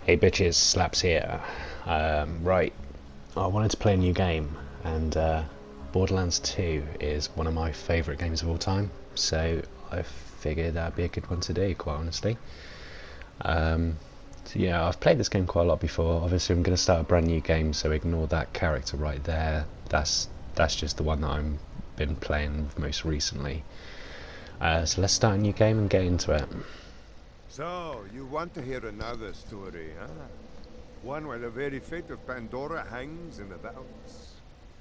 Hey bitches, Slaps here. Right, I wanted to play a new game, and Borderlands 2 is one of my favourite games of all time, so I figured that'd be a good one to do, quite honestly. So yeah, I've played this game quite a lot before. Obviously I'm going to start a brand new game, so ignore that character right there. That's just the one that I've been playing most recently. So let's start a new game and get into it. So, you want to hear another story, huh? One where the very fate of Pandora hangs in the balance.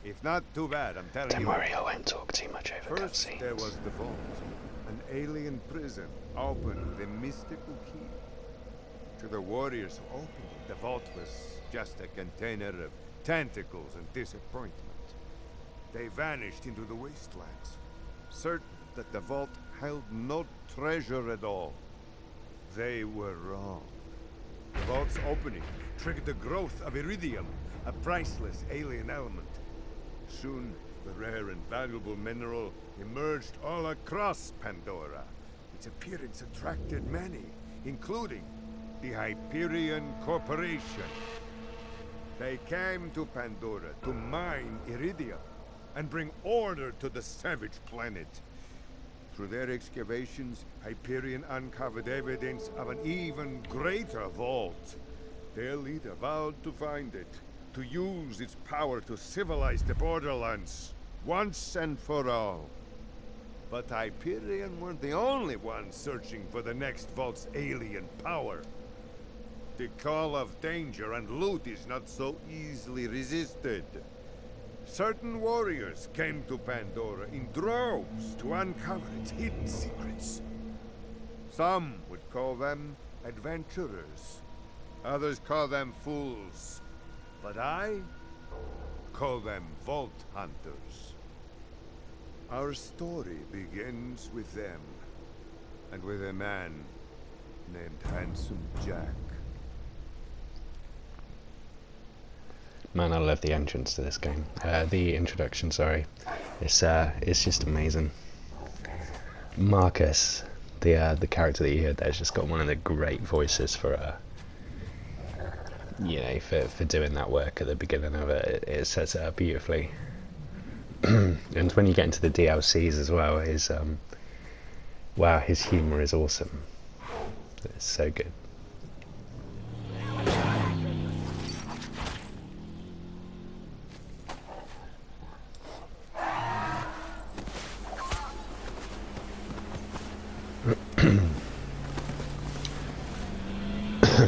If not, too bad, I'm telling you. Don't worry, I won't talk too much over First, cutscenes. there was the vault. An alien prison, opened with a mystical key. To the warriors who opened it, the vault was just a container of tentacles and disappointment. They vanished into the wastelands, certain that the vault held no treasure at all. They were wrong. The vault's opening triggered the growth of iridium, a priceless alien element. Soon, the rare and valuable mineral emerged all across Pandora. Its appearance attracted many, including the Hyperion Corporation. They came to Pandora to mine iridium and bring order to the savage planet. Through their excavations, Hyperion uncovered evidence of an even greater vault. Their leader vowed to find it, to use its power to civilize the Borderlands, once and for all. But Hyperion weren't the only ones searching for the next vault's alien power. The call of danger and loot is not so easily resisted. Certain warriors came to Pandora in droves to uncover its hidden secrets. Some would call them adventurers. Others call them fools. But I call them Vault Hunters. Our story begins with them, and with a man named Handsome Jack. Man, I love the entrance to this game. The introduction, sorry. It's just amazing. Marcus, the character that you heard there's just got one of the great voices for for doing that work at the beginning of it. It sets it up beautifully. And when you get into the DLCs as well, his humour is awesome. It's so good.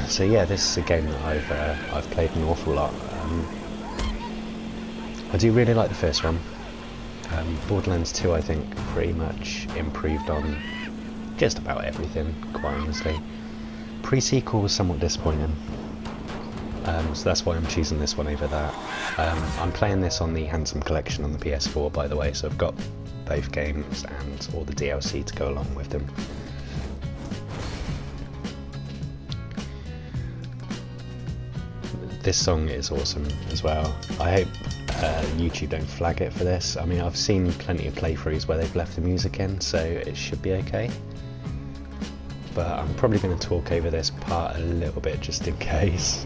So yeah, this is a game that I've played an awful lot. I do really like the first one. Borderlands 2, I think, pretty much improved on just about everything, quite honestly. Pre-sequel was somewhat disappointing, so that's why I'm choosing this one over that. I'm playing this on the Handsome Collection on the PS4, by the way, so I've got both games and all the DLC to go along with them. This song is awesome as well. I hope YouTube don't flag it for this. I mean, I've seen plenty of playthroughs where they've left the music in, so it should be okay. But I'm probably going to talk over this part a little bit just in case.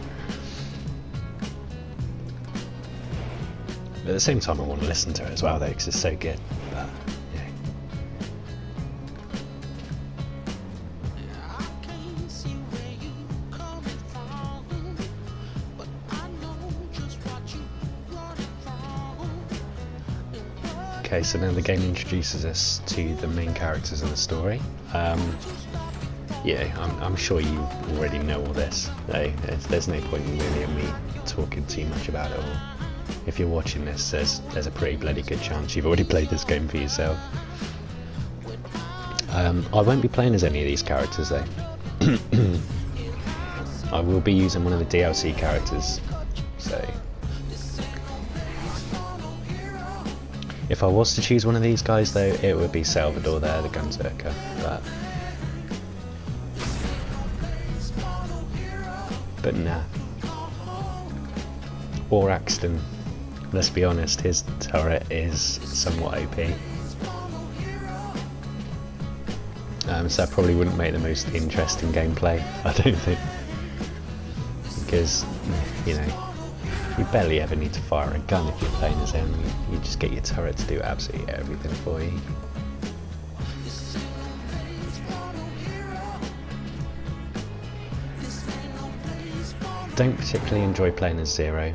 But at the same time, I want to listen to it as well, though, because it's so good. But, yeah. Okay, so now the game introduces us to the main characters in the story. Yeah, I'm sure you already know all this. There's no point really in me talking too much about it all. If you're watching this, there's a pretty bloody good chance you've already played this game for yourself. I won't be playing as any of these characters though. I will be using one of the DLC characters, so... If I was to choose one of these guys though, it would be Salvador there, the Gunzerker, but nah. Or Axton. Let's be honest, his turret is somewhat OP. So that probably wouldn't make the most interesting gameplay, I don't think. because, you know, you barely ever need to fire a gun if you're playing as him. You just get your turret to do absolutely everything for you. Don't particularly enjoy playing as Zero,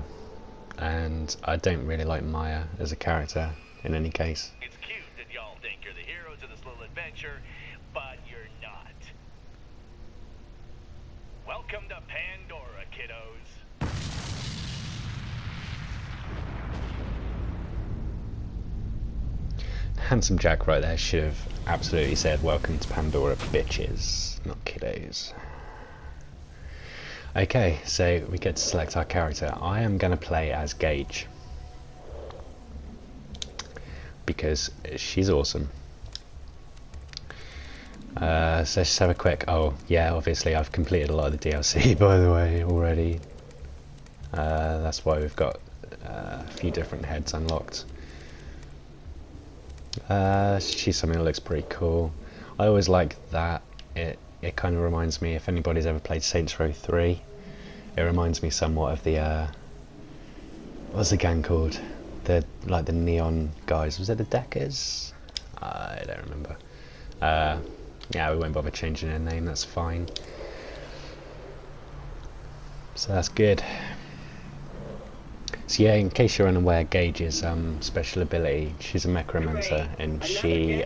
and I don't really like Maya as a character in any case. It's cute that y'all think you're the heroes of this little adventure, but you're not. Welcome to Pandora, kiddos. Handsome Jack right there should have absolutely said welcome to Pandora, bitches, not kiddos. Okay, so we get to select our character. I am going to play as Gage because she's awesome. So let's just have a quick, oh yeah, obviously I've completed a lot of the DLC by the way already. That's why we've got a few different heads unlocked. She's something that looks pretty cool. I always like that. It kind of reminds me, if anybody's ever played Saints Row 3, it reminds me somewhat of the what's the gang called? The neon guys. Was it the Deckers? I don't remember. Yeah, we won't bother changing their name. That's fine. So that's good. So yeah, in case you're unaware, Gage's special ability, she's a necromancer, and she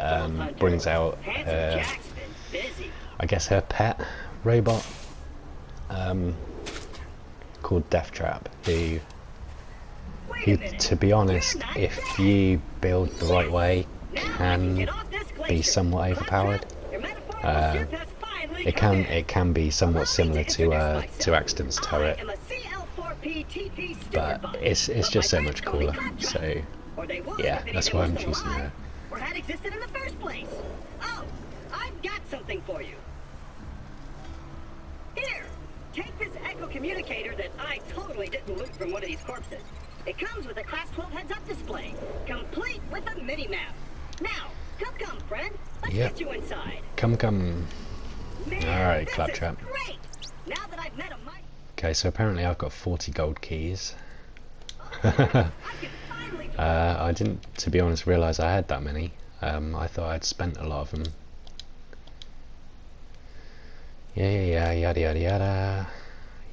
brings out her, I guess her pet robot, called Claptrap, who, to be honest, if you build the right way, can be somewhat overpowered. It can be somewhat similar to Axton's turret, but it's just so much cooler. So yeah, that's why I'm choosing her. Or had existed in the first place. Oh, I've got something for you. Here, take this echo communicator that I totally didn't loot from one of these corpses. It comes with a Class 12 heads-up display, complete with a mini-map. Now, come, friend. Let's get you inside. Come. Man, alright, Claptrap. Great. Now that I've met a mic. Okay, so apparently I've got 40 gold keys. I didn't, to be honest, realise I had that many. I thought I'd spent a lot of them. Yeah, yada yada yada.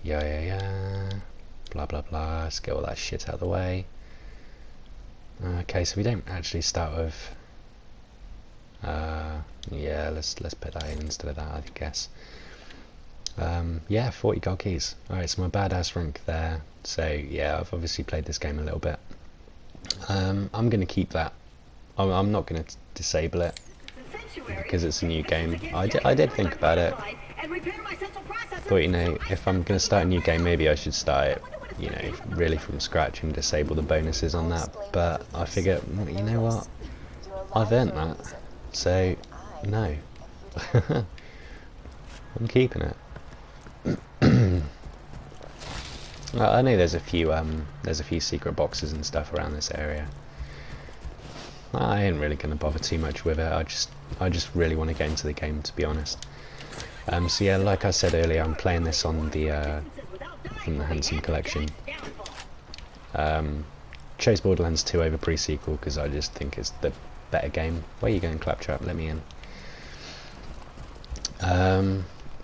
Yeah. Blah blah blah. Let's get all that shit out of the way. Okay, so we don't actually start with. Yeah, let's put that in instead of that, I guess. Yeah, 40 gold keys. Alright, so my badass rank there. So yeah, I've obviously played this game a little bit. I'm going to keep that. I'm not going to disable it because it's a new game. I did think about it. Thought, you know, if I'm going to start a new game, maybe I should start it, you know, really from scratch and disable the bonuses on that. But I figure, well, you know what? I've earned that, so no. I'm keeping it. I know there's a few secret boxes and stuff around this area. I ain't really going to bother too much with it. I just really want to get into the game, to be honest. So yeah, like I said earlier, I'm playing this on the from the Handsome collection. Chose Borderlands 2 over pre-sequel because I just think it's the better game. Where are you going, Claptrap? Let me in.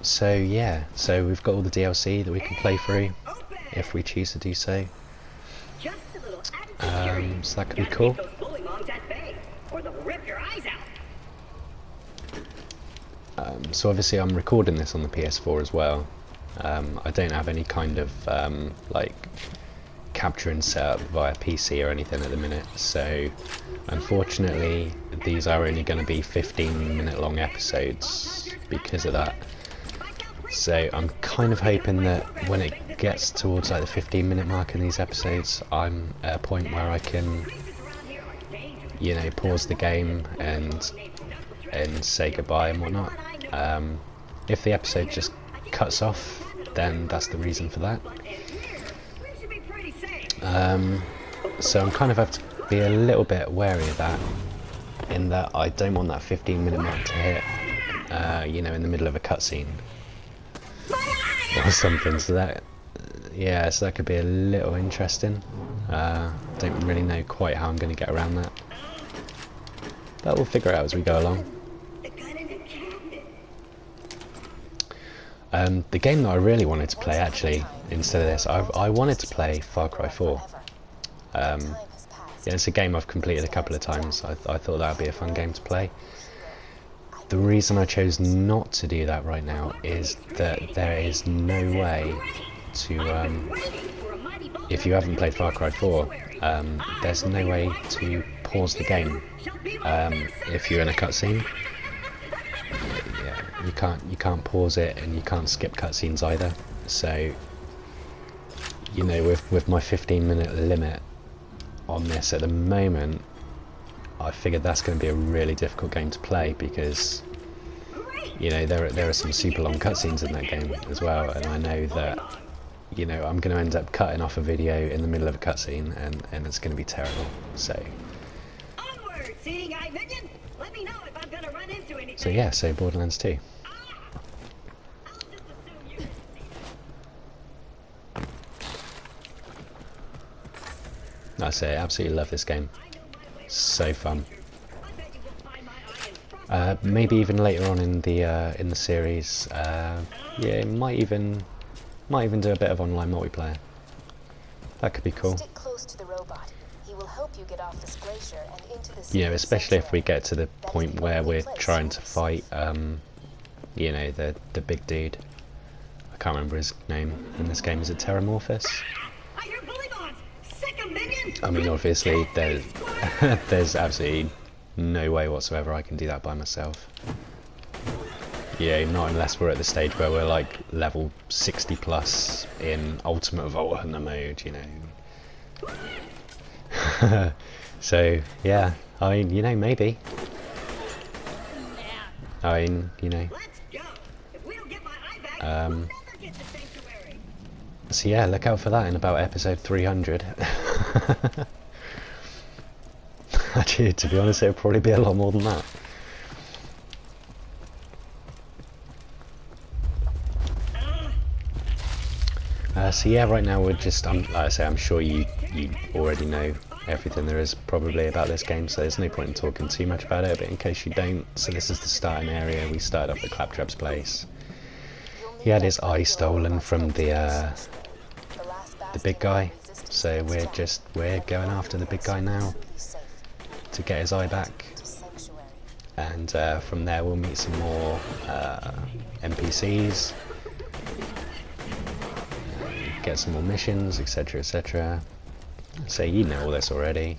So yeah, so we've got all the DLC that we can play through if we choose to do so. So that could be cool. So obviously I'm recording this on the PS4 as well. I don't have any kind of like capturing setup via PC or anything at the minute, so unfortunately these are only going to be 15-minute long episodes because of that. So I'm kind of hoping that when it gets towards like the 15-minute mark in these episodes, I'm at a point where I can, you know, pause the game and say goodbye and whatnot. If the episode just cuts off, then that's the reason for that. So I'm kind of have to be a little bit wary of that, in that I don't want that 15-minute mark to hit, you know, in the middle of a cutscene or something. So that, yeah, so that could be a little interesting. Don't really know quite how I'm going to get around that, but we'll figure it out as we go along. The game that I really wanted to play, actually, instead of this, I wanted to play Far Cry 4. Yeah, it's a game I've completed a couple of times. I thought that would be a fun game to play. The reason I chose not to do that right now is that there is no way to, if you haven't played Far Cry 4, there's no way to pause the game if you're in a cutscene. Yeah, you can't pause it, and you can't skip cutscenes either. So, you know, with my 15-minute limit on this at the moment, I figured that's going to be a really difficult game to play because, you know, there are some super long cutscenes in that game as well, and I know that, you know, I'm going to end up cutting off a video in the middle of a cutscene, and it's going to be terrible. So yeah, so Borderlands 2. I say, I absolutely love this game. So fun. Maybe even later on in the series, yeah, might even do a bit of online multiplayer. That could be cool. Stick close to the robot. He will help you get off this glacier and into the You know, especially if we get to the point where we're trying to fight, you know, the big dude. I can't remember his name in this game. Is it Terramorphous? I mean, obviously, there's absolutely no way whatsoever I can do that by myself. Yeah, not unless we're at the stage where we're like level 60 plus in Ultimate Vault Hunter mode, you know. So, yeah, I mean, you know, maybe. I mean, you know. So yeah, look out for that in about episode 300. Actually, to be honest, it'll probably be a lot more than that. So yeah, right now we're just, like I say, I'm sure you already know everything there is probably about this game, so there's no point in talking too much about it, but in case you don't, so this is the starting area. We started off at Claptrap's place. He had his eye stolen from the big guy, so we're going after the big guy now to get his eye back, and from there we'll meet some more NPCs, get some more missions, etc, etc. So you know all this already.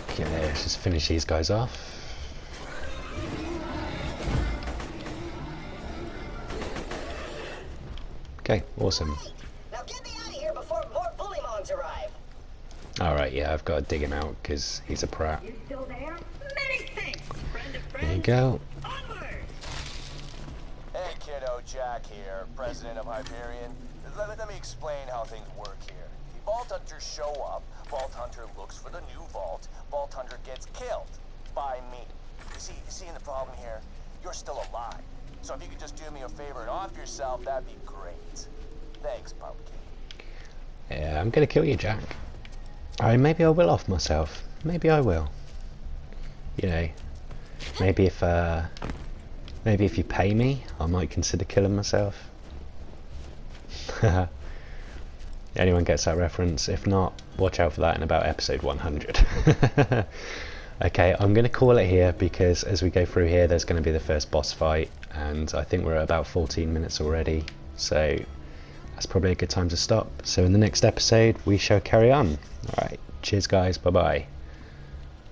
Okay, let's just finish these guys off. Okay, awesome. Now get me out of here before more bully moms arrive. Alright, yeah, I've got to dig him out because he's a prat. You still there? Many thanks, friend of friends. There you go. Onward! Hey kiddo, Jack here, president of Hyperion. Let me explain how things work here. The Vault Hunters show up, Vault Hunter looks for the new Vault, Vault Hunter gets killed. By me. You see the problem here? You're still alive. So if you could just do me a favor and off yourself, that'd be great. Thanks, Pumpkin. Yeah, I'm gonna kill you, Jack. Alright, maybe I will off myself. Maybe I will. You know, maybe if you pay me, I might consider killing myself. Anyone gets that reference? If not, watch out for that in about episode 100. Okay, I'm going to call it here because as we go through here, there's going to be the first boss fight, and I think we're at about 14 minutes already, so that's probably a good time to stop. So in the next episode, we shall carry on. Alright, cheers guys, bye bye.